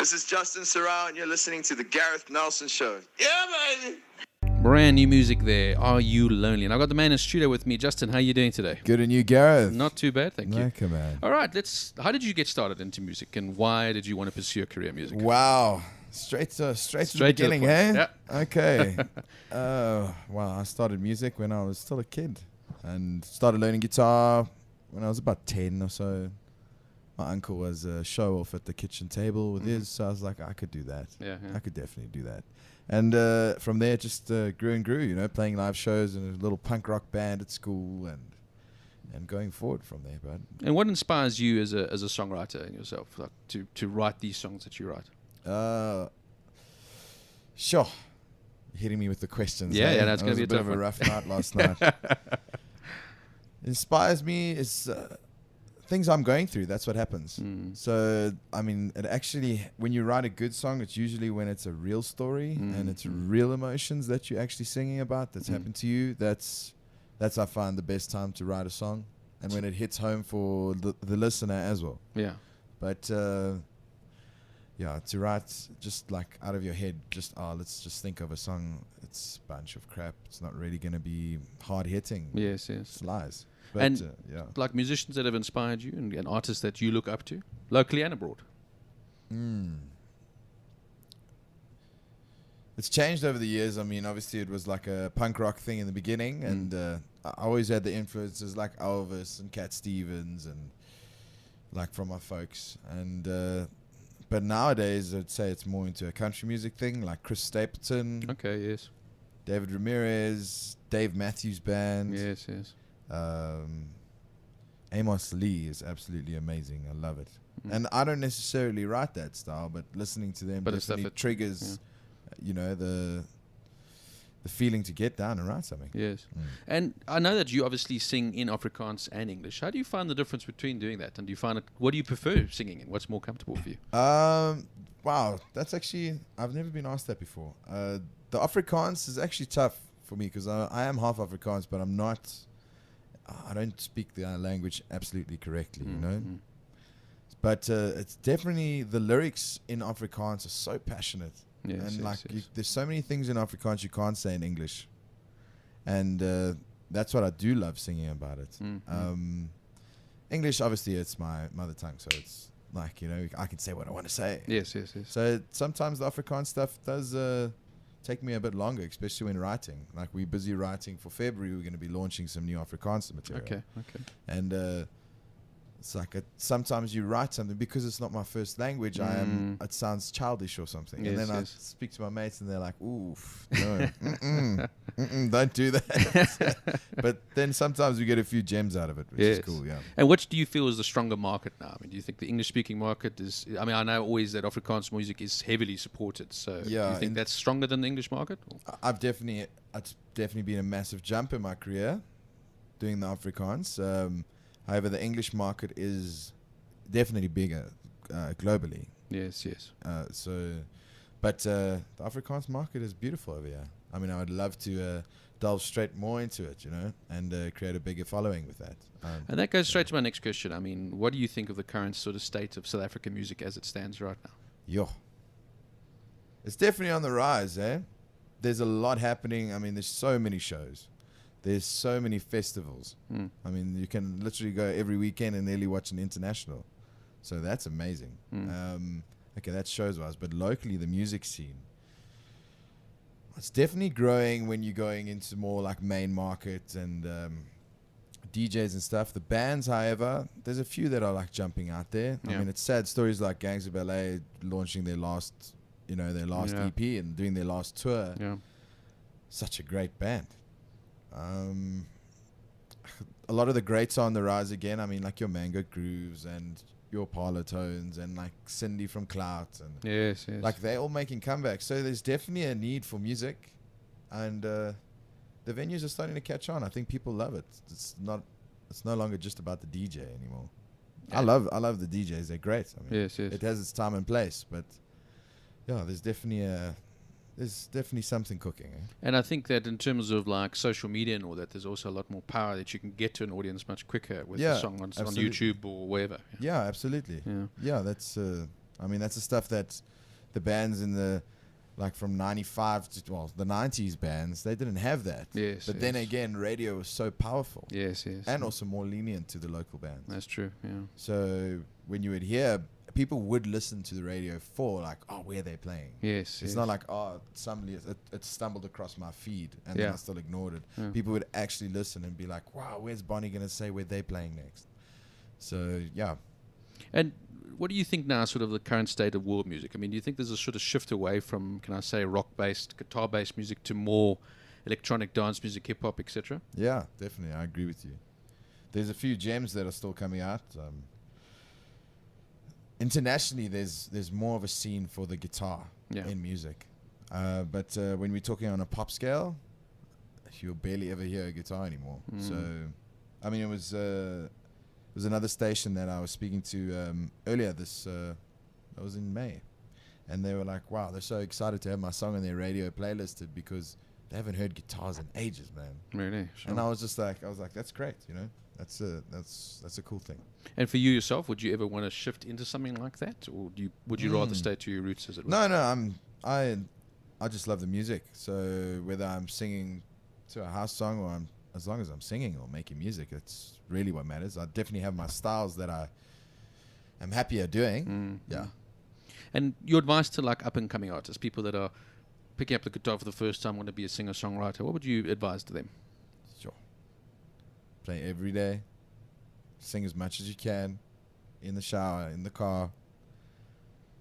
This is Justin Serrao, and you're listening to The Gareth Nelson Show. Yeah, baby! Brand new music there, Are You Lonely? And I've got the man in studio with me. Justin, how are you doing today? Good, and you, Gareth? Not too bad, thank you. Come on. All right, how did you get started into music, and why did you want to pursue a career in music? Wow. Straight to the beginning, to the eh? Yeah. Okay. I started music when I was still a kid and started learning guitar when I was about 10 or so. My uncle was a show off at the kitchen table with his, so I was like, I could do that. Yeah. I could definitely do that. And from there, it just grew and grew, playing live shows in a little punk rock band at school and going forward from there, bud. And what inspires you as a songwriter in yourself, like to write these songs that you write? Sure. Hitting me with the questions. Yeah, that's going to be a bit tough of a one. rough night last night. Inspires me is things I'm going through. That's what happens. So, I mean, it actually, when you write a good song, it's usually when it's a real story and it's real emotions that you're actually singing about that's happened to you. That's I find the best time to write a song, and when it hits home for the listener as well. Yeah. But to write just like out of your head, let's just think of a song. It's a bunch of crap. It's not really going to be hard hitting. Yes. It's lies. But, And like musicians that have inspired you and artists that you look up to, locally and abroad. It's changed over the years. I mean, obviously it was like a punk rock thing in the beginning, and I always had the influences like Elvis and Cat Stevens and like from my folks. And but nowadays I'd say it's more into a country music thing, like Chris Stapleton, Okay, yes. David Ramirez, Dave Matthews Band. Yes. Amos Lee is absolutely amazing. I love it. And I don't necessarily write that style, but listening to them definitely triggers, the feeling to get down and write something. Yes. And I know that you obviously sing in Afrikaans and English. How do you find the difference between doing that? And what do you prefer singing in? What's more comfortable for you? Wow, that's actually, I've never been asked that before. The Afrikaans is actually tough for me because I am half Afrikaans, but I don't speak the language absolutely correctly, But it's definitely, the lyrics in Afrikaans are so passionate. Yes, there's so many things in Afrikaans you can't say in English. And that's what I do love singing about it. English, obviously, it's my mother tongue, so it's like, I can say what I want to say. Yes. So sometimes the Afrikaans stuff does take me a bit longer, especially when writing. Like, we're busy writing for February. We're going to be launching some new Afrikaans material. Okay. And it's like sometimes you write something because it's not my first language. It sounds childish or something. Yes, and then I speak to my mates and they're like, "Oof, no, don't do that." But then sometimes we get a few gems out of it, which is cool. Yeah. And which do you feel is the stronger market now? I mean, do you think the English-speaking market is? I mean, I know always that Afrikaans music is heavily supported. So do you think that's stronger than the English market? It's definitely been a massive jump in my career doing the Afrikaans. However, the English market is definitely bigger globally. Yes. But the Afrikaans market is beautiful over here. I mean, I would love to delve straight more into it, and create a bigger following with that. And that goes straight to my next question. I mean, what do you think of the current sort of state of South African music as it stands right now? It's definitely on the rise, eh? There's a lot happening. I mean, there's so many shows. There's so many festivals. I mean, you can literally go every weekend and nearly watch an international. So that's amazing. Okay, that's shows-wise. But locally, the music scene, it's definitely growing when you're going into more like main market and DJs and stuff. The bands, however, there's a few that are like jumping out there. I mean, it's sad stories like Gangs of LA launching their last EP and doing their last tour. Yeah. Such a great band. A lot of the greats are on the rise again. I mean, like your Mango Grooves and your Parlour Tones and like Cindy from Clout and yes. Like they're all making comebacks. So there's definitely a need for music, and the venues are starting to catch on. I think people love it. It's no longer just about the DJ anymore. Yeah. I love the DJs. They're great. I mean, yes. It has its time and place, but there's definitely something cooking. And I think that in terms of like social media and all that, there's also a lot more power that you can get to an audience much quicker with a song on YouTube or wherever. Yeah, absolutely. Yeah, that's I mean, that's the stuff that the bands in the, like from 95 to, well, the 90s bands, they didn't have that. Yes. But then again, radio was so powerful. Yes. And also more lenient to the local bands. That's true. Yeah. So when you would hear, people would listen to the radio for like, oh, where they're playing. Yes. It's not like, oh, somebody, it stumbled across my feed and then I still ignored it. Yeah. People would actually listen and be like, wow, where's Bonnie going to say where they're playing next? So, yeah. And what do you think now, sort of the current state of world music? I mean, do you think there's a sort of shift away from, can I say, rock-based, guitar-based music to more electronic dance music, hip-hop, etc.? Yeah, definitely. I agree with you. There's a few gems that are still coming out. Internationally, there's more of a scene for the guitar in music. But when we're talking on a pop scale, you'll barely ever hear a guitar anymore. So, I mean, it was another station that I was speaking to earlier that was in May. And they were like, wow, they're so excited to have my song on their radio playlisted because they haven't heard guitars in ages, man. Really? Sure. And I was like, that's great, you know? That's a cool thing. And for you yourself, would you ever want to shift into something like that, or would you rather stay to your roots, as it were? No, I just love the music. So whether I'm singing to a house song or as long as I'm singing or making music, that's really what matters. I definitely have my styles that I am happier doing. Yeah. And your advice to like up and coming artists, people that are picking up the guitar for the first time, want to be a singer songwriter, what would you advise to them? Sure. Play every day. Sing as much as you can. In the shower, in the car.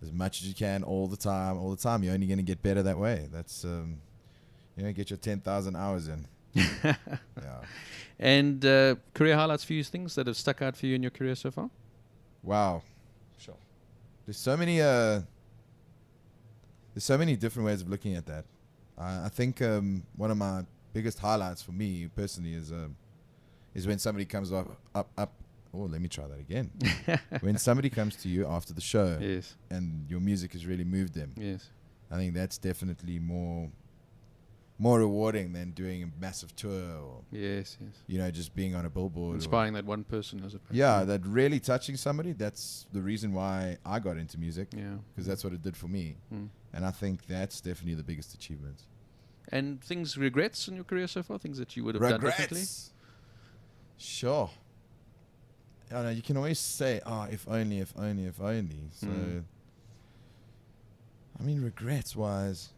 As much as you can all the time. You're only going to get better that way. That's, get your 10,000 hours in. Yeah. And career highlights for you, things that have stuck out for you in your career so far? Wow. Sure. There's so many different ways of looking at that. I think one of my biggest highlights for me personally is when somebody comes up. Oh, let me try that again. When somebody comes to you after the show, and your music has really moved them. Yes, I think that's definitely more rewarding than doing a massive tour or just being on a billboard, inspiring that one person as a person. Yeah, that really touching somebody. That's the reason why I got into music. Yeah, because that's what it did for me. And I think that's definitely the biggest achievement. And regrets in your career so far, things that you would have done differently? Sure. I know you can always say, if only. So, I mean, regrets-wise,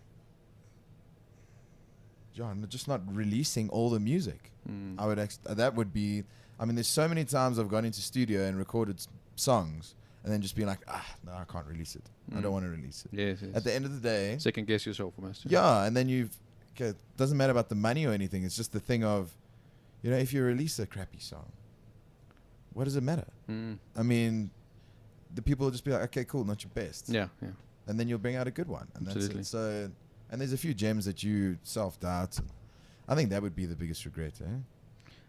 John, just not releasing all the music. That would be, I mean, there's so many times I've gone into studio and recorded songs and then just being like, no, I can't release it. I don't want to release it. Yes. At the end of the day. Second guess yourself almost. Yeah, and then it doesn't matter about the money or anything. It's just the thing of, if you release a crappy song, what does it matter? I mean, the people will just be like, okay, cool, not your best. Yeah. And then you'll bring out a good one. And Absolutely. That's it. So, and there's a few gems that you self-doubt. I think that would be the biggest regret,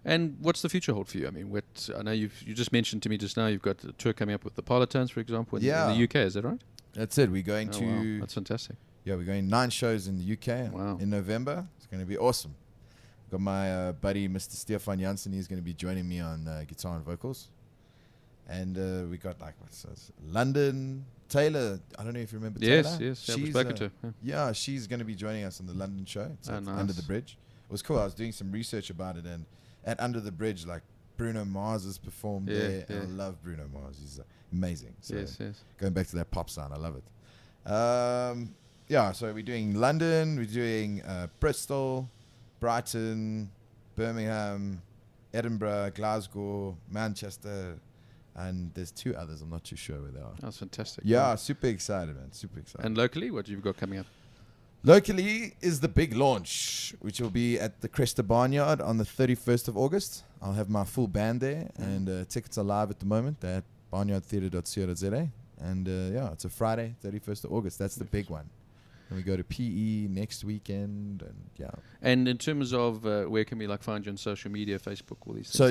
And what's the future hold for you? I mean, I know you just mentioned to me just now, you've got a tour coming up with the Parlotones, for example, in the UK. Is that right? That's it. We're going to... Wow. That's fantastic. Yeah, we're going 9 shows in the UK in November. It's going to be awesome. Got my buddy, Mr. Stefan Janssen. He's going to be joining me on guitar and vocals. And we got London. Taylor, I don't know if you remember Taylor. Yes. She's spoken to her. Yeah, she's going to be joining us on the London show. It's nice. Under the Bridge. It was cool. I was doing some research about it, and at Under the Bridge, Bruno Mars has performed there. And I love Bruno Mars. He's amazing. So yes. Going back to that pop sound, I love it. So we're doing London, we're doing Bristol, Brighton, Birmingham, Edinburgh, Glasgow, Manchester, and there's 2 others. I'm not too sure where they are. That's fantastic. Yeah, super excited, man. Super excited. And locally, what have you got coming up? Locally is the big launch, which will be at the Cresta Barnyard on the 31st of August. I'll have my full band there, and tickets are live at the moment at barnyardtheatre.co.za. And it's a Friday, 31st of August. That's the big one. And we go to PE next weekend, and And in terms of where can we find you on social media, Facebook, all these things? So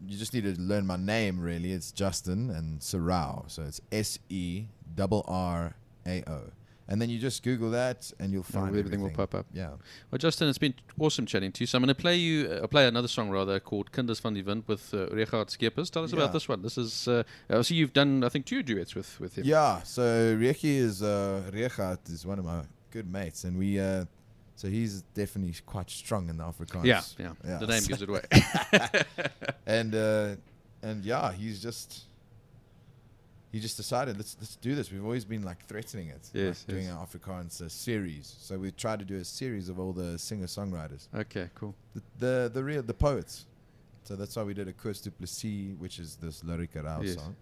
you just need to learn my name, really. It's Justin and Serrao. So it's SERRAO. And then you just Google that, and you'll find everything will pop up. Yeah. Well, Justin, it's been awesome chatting to you. So I'm going to play you, play another song rather called Candice van die Wind with Richard Skeppers. Tell us about this one. This is, I see you've done, I think, 2 duets with him. Yeah. So Richard is one of my good mates, and we, so he's definitely quite strong in the Afrikaans. Yeah. The name gives it away. And yeah, he just decided let's do this. We've always been like threatening it, doing an Afrikaans series. So we tried to do a series of all the singer-songwriters. Okay, cool. The poets. So that's why we did a Koos du Plessis, which is this Lyrica Rao song,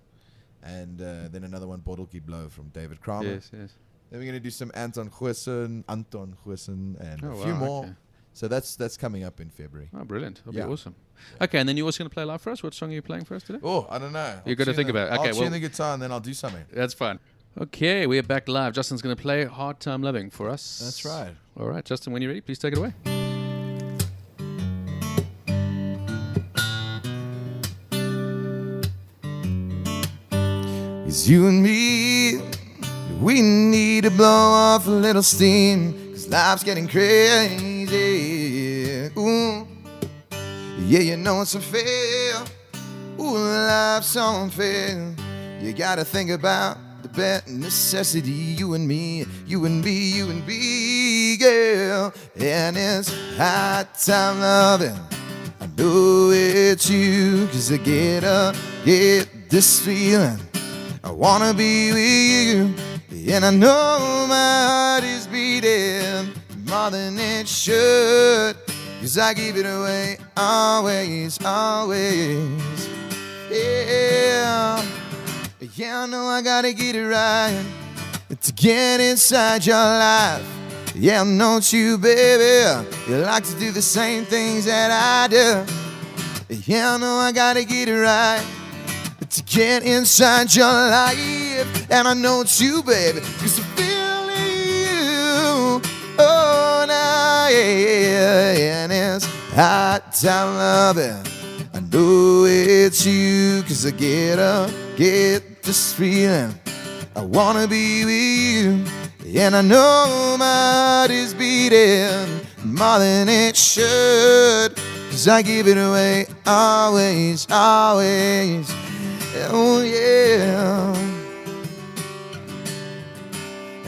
and then another one, Botteltjie Blow from David Kramer. Yes. Then we're gonna do some Anton Goosen, and a few more. Okay. So that's coming up in February. Oh, brilliant. That'll be awesome. Okay, and then you're also going to play live for us? What song are you playing for us today? Oh, I don't know. You've got to think about it. Okay, I'll tune the guitar and then I'll do something. That's fine. Okay, we're back live. Justin's going to play Hard Time Loving for us. That's right. All right, Justin, when you're ready, please take it away. It's you and me. We need to blow off a little steam, 'cause life's getting crazy. Ooh. Yeah, you know it's unfair. Ooh, life's unfair. You gotta think about the bare necessity. You and me, girl. And it's hard time loving. I know it's you, 'cause I get this feeling. I wanna be with you. And I know my heart is beating more than it should, 'cause I give it away always. Yeah, I know I gotta get it right to get inside your life. Yeah, I know it's you, baby. You like to do the same things that I do. Yeah, I know I gotta get it right to get inside your life. And I know it's you, baby, 'cause I'm feeling you. Oh, now, yeah, and it's hard time loving. I know it's you, 'cause I get this feeling. I wanna be with you. And I know my heart is beating more than it should, 'cause I give it away always. Oh, yeah.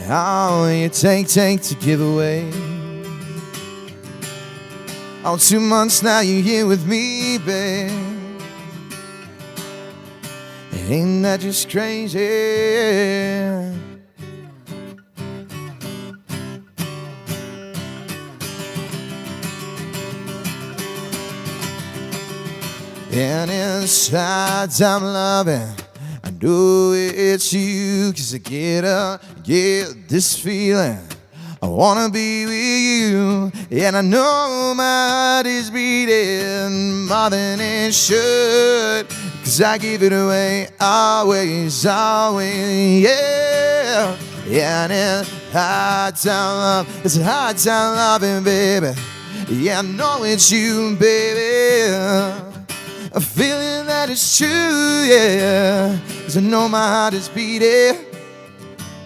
Oh, you take to give away. Oh, 2 months now you're here with me, babe. Ain't that just crazy? And inside I'm loving. I know it's you, 'cause I get this feeling. I wanna be with you. And I know my heart is beating more than it should, 'cause I give it away always. Yeah. And it's hard time love. It's a hard time loving, baby. Yeah, I know it's you, baby. A feeling that is true, yeah. 'Cause I know my heart is beating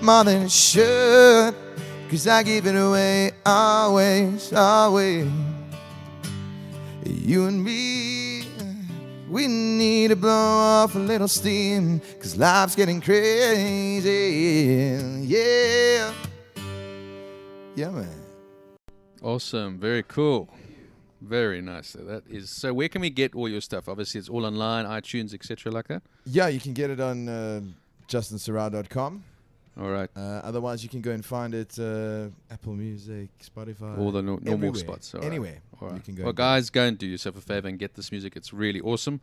more than it should, 'cause I give it away always. You and me, we need to blow off a little steam, 'cause life's getting crazy. Yeah, man. Awesome, very cool. Very nice. So that is. So where can we get all your stuff? Obviously, it's all online, iTunes, etc., like that. Yeah, you can get it on justinserrao.com. All right. Otherwise, you can go and find it Apple Music, Spotify, all the normal everywhere. spots. All Anywhere. All right. You can go. Well, guys, go and do yourself a favor and get this music. It's really awesome.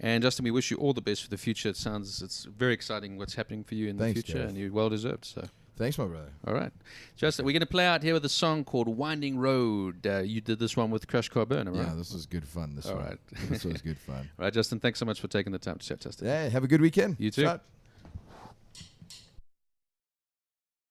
And Justin, we wish you all the best for the future. It's very exciting what's happening for you in the future, Gareth. and you're well deserved. So. Thanks, my brother. All right. Justin, we're going to play out here with a song called Winding Road. You did this one with Crash Car Burner, right? Yeah, this was good fun. All right. This was good fun. All right, Justin, thanks so much for taking the time to chat, Justin. Yeah, have a good weekend. You too. Shut.